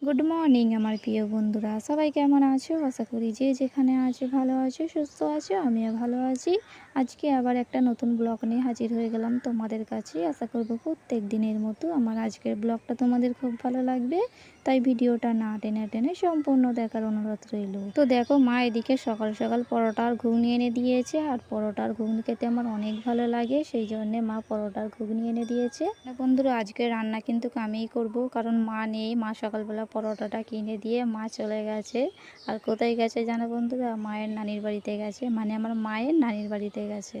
Good morning আমার প্রিয় বন্ধুরা, সবাই কেমন আছো? আশা করি যে যেখানে আছো ভালো আছো, সুস্থ আছো। আমিও ভালো আছি। আজকে আবার একটা নতুন ব্লগ নিয়ে হাজির হয়ে গেলাম তোমাদের কাছে। আশা করব প্রত্যেক দিনের মতো আমার আজকের ব্লগটা তোমাদের খুব ভালো লাগবে। তাই ভিডিওটা না টেনে টেনে সম্পূর্ণ দেখার অনুরোধ রইল। তো দেখো, মা এদিকে সকাল সকাল পরোটা আর ঘুগনি এনে দিয়েছে। আর পরোটা আর ঘুগনি খেতে আমার অনেক ভালো লাগে, সেই জন্যে মা পরোটা আর ঘুগনি এনে দিয়েছে। বন্ধুরা, আজকে রান্না কিন্তু আমিই করব, কারণ মা নেই। মা সকালবেলা পরোটাটা কিনে দিয়ে মা চলে গেছে। আর কোথায় গেছে জানো বন্ধুরা? মায়ের নানির বাড়িতে গেছে, মানে আমার মায়ের নানির বাড়িতে গেছে।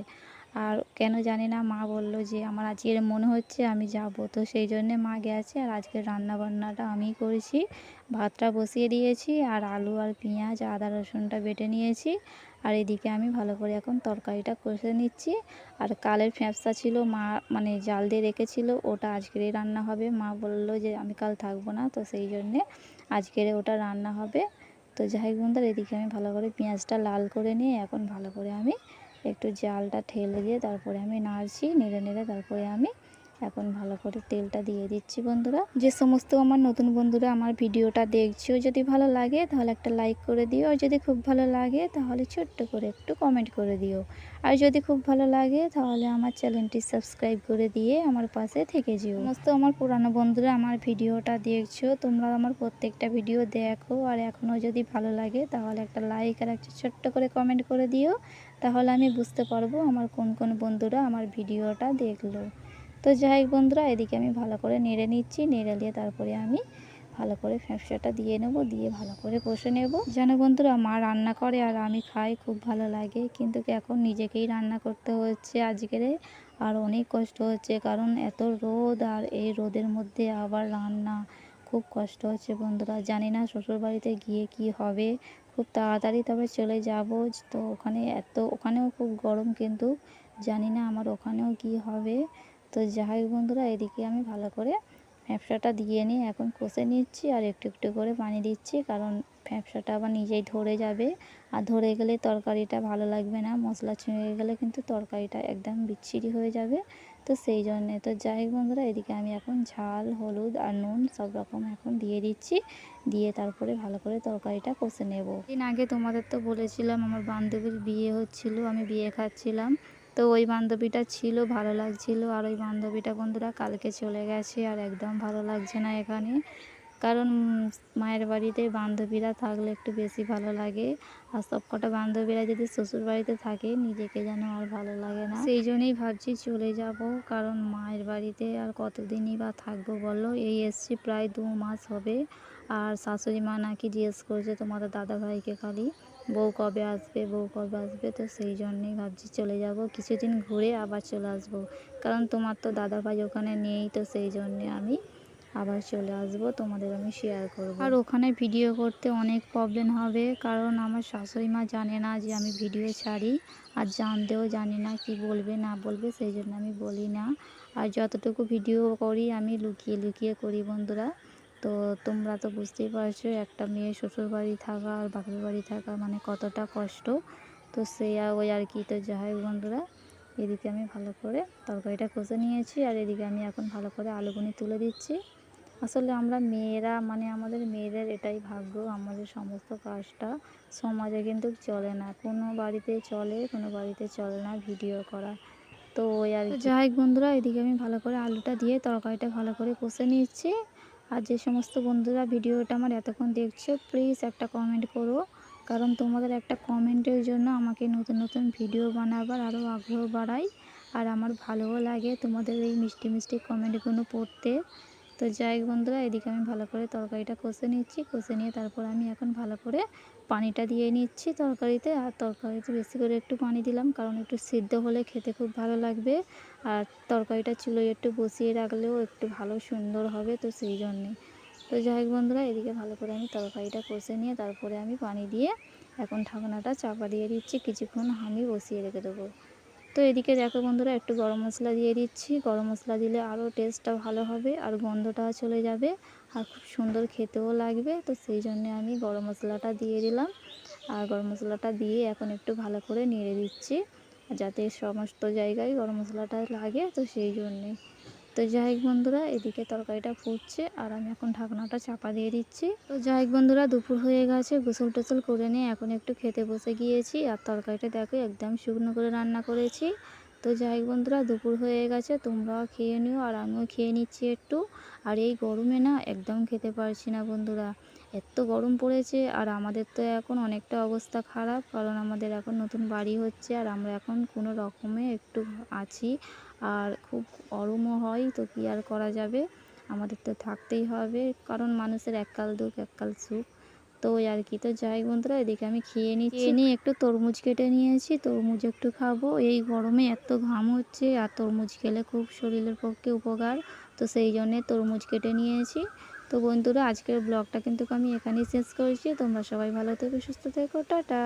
আর কেন জানি না, মা বলল যে আমার আজকের মনে হচ্ছে আমি যাব, তো সেই জন্যে মা গেছে। আর আজকের রান্না বান্নাটা আমিই করেছি। ভাতটা বসিয়ে দিয়েছি, আর আলু আর পেঁয়াজ আদা রসুনটা বেটে নিয়েছি। আর এদিকে আমি ভালো করে এখন তরকারিটা কষে নিচ্ছি। আর কালের ফ্যাঁপসা ছিল, মা মানে জাল দিয়ে রেখেছিল, ওটা আজকেরই রান্না হবে। মা বলল যে আমি কাল থাকবো না, তো সেই জন্যে আজকের ওটা রান্না হবে। তো যাই হোক বন্ধুরা, এদিকে আমি ভালো করে পেঁয়াজটা লাল করে নিয়ে এখন ভালো করে আমি একটু জালটা ঠেলে দিয়ে তারপরে আমি নাড়ছি, নেড়ে নেড়ে তারপরে আমি এখন ভালো করে তেলটা দিয়ে দিচ্ছি। বন্ধুরা, যে সমস্ত আমার নতুন বন্ধুরা আমার ভিডিওটা দেখছো, যদি ভালো লাগে তাহলে একটা লাইক করে দিও। আর যদি খুব ভালো লাগে তাহলে ছোট্ট করে একটু কমেন্ট করে দিও। আর যদি খুব ভালো লাগে তাহলে আমার চ্যানেলটি সাবস্ক্রাইব করে দিয়ে আমার পাশে থেকে যেও। সমস্ত আমার পুরানো বন্ধুরা আমার ভিডিওটা দেখছো, তোমরা আমার প্রত্যেকটা ভিডিও দেখো। আর এখনও যদি ভালো লাগে তাহলে একটা লাইক আর একটা ছোট্ট করে কমেন্ট করে দিও। তাহলে আমি বুঝতে পারবো আমার কোন কোন বন্ধুরা আমার ভিডিওটা দেখলো। তো যাই হোক বন্ধুরা, এদিকে আমি ভালো করে নেড়ে নিচ্ছি, নেড়ে নিয়ে তারপরে আমি ভালো করে ফ্যাঁপসাটা দিয়ে নেব, দিয়ে ভালো করে কষে নেব। যেন বন্ধুরা, মা রান্না করে আর আমি খাই, খুব ভালো লাগে। কিন্তু এখন নিজেকেই রান্না করতে হচ্ছে আজকের। আর অনেক কষ্ট হচ্ছে, কারণ এত রোদ, আর এই রোদের মধ্যে আবার রান্না, খুব কষ্ট হচ্ছে বন্ধুরা। জানি না শ্বশুরবাড়িতে গিয়ে কি হবে। খুব তাড়াতাড়ি তবে চলে যাব। তো ওখানেও খুব গরম, কিন্তু জানি না আমার ওখানেও কি হবে। তো যাই হোক বন্ধুরা, এদিকে আমি ভালো করে ফ্যাঁপসাটা দিয়ে নিয়ে এখন কষে নিচ্ছি। আর একটু একটু করে পানি দিচ্ছি, কারণ ফ্যাঁপসাটা আবার নিজেই ধরে যাবে। আর ধরে গেলে তরকারিটা ভালো লাগবে না, মশলা ছুঁয়ে গেলে কিন্তু তরকারিটা একদম বিচ্ছিরি হয়ে যাবে। তো সেই জন্যে তো যাই হোক বন্ধুরা, এদিকে আমি এখন ঝাল, হলুদ আর নুন সব রকম এখন দিয়ে দিচ্ছি। দিয়ে তারপরে ভালো করে তরকারিটা কষে নেব। দিন আগে তোমাদের তো বলেছিলাম আমার বান্ধবীর বিয়ে হচ্ছিল, আমি বিয়ে খাচ্ছিলাম। তো ওই বান্ধবীটা ছিল, ভালো লাগছিল। আর ওই বান্ধবীটা বন্ধুরা কালকে চলে গেছে, আর একদম ভালো লাগছে না এখানে। কারণ মায়ের বাড়িতে বান্ধবীরা থাকলে একটু বেশি ভালো লাগে। আর সব কটা বান্ধবীরা যদি শ্বশুর বাড়িতে থাকে, নিজেকে যেন আর ভালো লাগে না। সেই জন্যই ভাবছি চলে যাব, কারণ মায়ের বাড়িতে আর কতদিনই বা থাকবো বলো। এই এসছি প্রায় 2 মাস হবে। আর শাশুড়ি মা নাকি জিজ্ঞেস করছে তোমাদের দাদা ভাইকে খালি, বউ কবে আসবে, বউ কবে আসবে। তো সেই জন্যই ভাবছি চলে যাব, কিছুদিন ঘুরে আবার চলে আসবো। কারণ তোমার তো দাদা ভাই ওখানে নেই, তো সেই জন্যে আমি আবার চলে আসব, তোমাদের আমি শেয়ার করব। আর ওখানে ভিডিও করতে অনেক প্রবলেম হবে, কারণ আমার শাশুড়ি মা জানে না যে আমি ভিডিও ছাড়ি। আর জানতেও জানি না কি বলবে না বলবে, সেই জন্য আমি বলি না। আর যতটুকু ভিডিও করি আমি লুকিয়ে লুকিয়ে করি বন্ধুরা। তো তোমরা তো বুঝতেই পারছো একটা মেয়ে শ্বশুরবাড়ি থাকা আর বাপের বাড়ি থাকা মানে কতটা কষ্ট। তো ওই আর কি। তো যাই হোক বন্ধুরা, এদিকে আমি ভালো করে তরকারিটা কষে নিয়েছি। আর এদিকে আমি এখন ভালো করে আলুগুনি তুলে দিচ্ছি। আসলে আমরা মেয়েরা মানে আমাদের মেয়েদের এটাই ভাগ্য, আমাদের সমস্ত কাজটা সমাজে কিন্তু চলে না। কোনো বাড়িতে চলে, কোনো বাড়িতে চলে না ভিডিও করা। তো ওই আর কি। যাই হোক বন্ধুরা, এদিকে আমি ভালো করে আলুটা দিয়ে তরকারিটা ভালো করে কষে নিচ্ছি। আর যে সমস্ত বন্ধুরা ভিডিওটা আমার এতক্ষণ দেখছো, প্লিজ একটা কমেন্ট করো, কারণ তোমাদের একটা কমেন্টের জন্য আমাকে নতুন নতুন ভিডিও বানাবার আরও আগ্রহ বাড়ায়। আর আমার ভালোও লাগে তোমাদের এই মিষ্টি মিষ্টি কমেন্টগুলো পড়তে। তো যাই হোক বন্ধুরা, এদিকে আমি ভালো করে তরকারিটা কষে নিচ্ছি। কষে নিয়ে তারপর আমি এখন ভালো করে পানিটা দিয়ে নিচ্ছি তরকারিতে। আর তরকারিতে বেশি করে একটু পানি দিলাম, কারণ একটু সিদ্ধ হলে খেতে খুব ভালো লাগবে। আর তরকারিটা চুলোয় একটু বসিয়ে রাখলেও একটু ভালো সুন্দর হবে, তো সেই জন্যে। তো যাই হোক বন্ধুরা, এদিকে ভালো করে আমি তরকারিটা কষে নিয়ে তারপরে আমি পানি দিয়ে এখন ঢাকনাটা চাপা দিয়ে দিচ্ছি, কিছুক্ষণ আমি বসিয়ে রেখে দেবো। তো এদিকে দেখো বন্ধুরা, একটু গরম মশলা দিয়ে দিচ্ছি। গরম মশলা দিলে আরও টেস্টটা ভালো হবে, আর গন্ধটাও চলে যাবে, আর খুব সুন্দর খেতেও লাগবে। তো সেই জন্যে আমি গরম মশলাটা দিয়ে দিলাম। আর গরম মশলাটা দিয়ে এখন একটু ভালো করে নেড়ে দিচ্ছি, যাতে সমস্ত জায়গায় গরম মশলাটা লাগে, তো সেই জন্যে। তো যাই হোক বন্ধুরা, এদিকে তরকারিটা ফুটছে আর আমি এখন ঢাকনাটা চাপা দিয়ে দিচ্ছি। তো যাই হোক বন্ধুরা, দুপুর হয়ে গেছে, গোসল টোসল করে নিয়ে এখন একটু খেতে বসে গিয়েছি। আর তরকারিটা দেখো একদম শুকনো করে রান্না করেছি। তো যাই হোক বন্ধুরা, দুপুর হয়ে গেছে, তোমরাও খেয়ে নিও আর আমিও খেয়ে নিচ্ছি একটু। আর এই গরমে না একদম খেতে পারছি না বন্ধুরা, এত গরম পড়েছে। আর আমাদের তো এখন অনেকটা অবস্থা খারাপ, কারণ আমাদের এখন নতুন বাড়ি হচ্ছে আর আমরা এখন কোনো রকমে একটু আছি। আর খুব গরমও হয়, তো কী আর করা যাবে, আমাদের তো থাকতেই হবে, কারণ মানুষের এককাল দুঃখ এককাল সুখ। তো ওই আর কি। তো যাই বন্ধুরা, এদিকে আমি খেয়ে নিচ্ছি, নিয়ে একটু তরমুজ কেটে নিয়েছি, তরমুজ একটু খাবো। এই গরমে এত ঘাম হচ্ছে আর তরমুজ খেলে খুব শরীরের পক্ষে উপকার, তো সেই জন্যে তরমুজ কেটে নিয়েছি। তো বন্ধুরা, আজকের ব্লগটা কিন্তু আমি এখানেই শেষ করছি। তোমরা সবাই ভালো থেকো, সুস্থ থেকো, টাটা।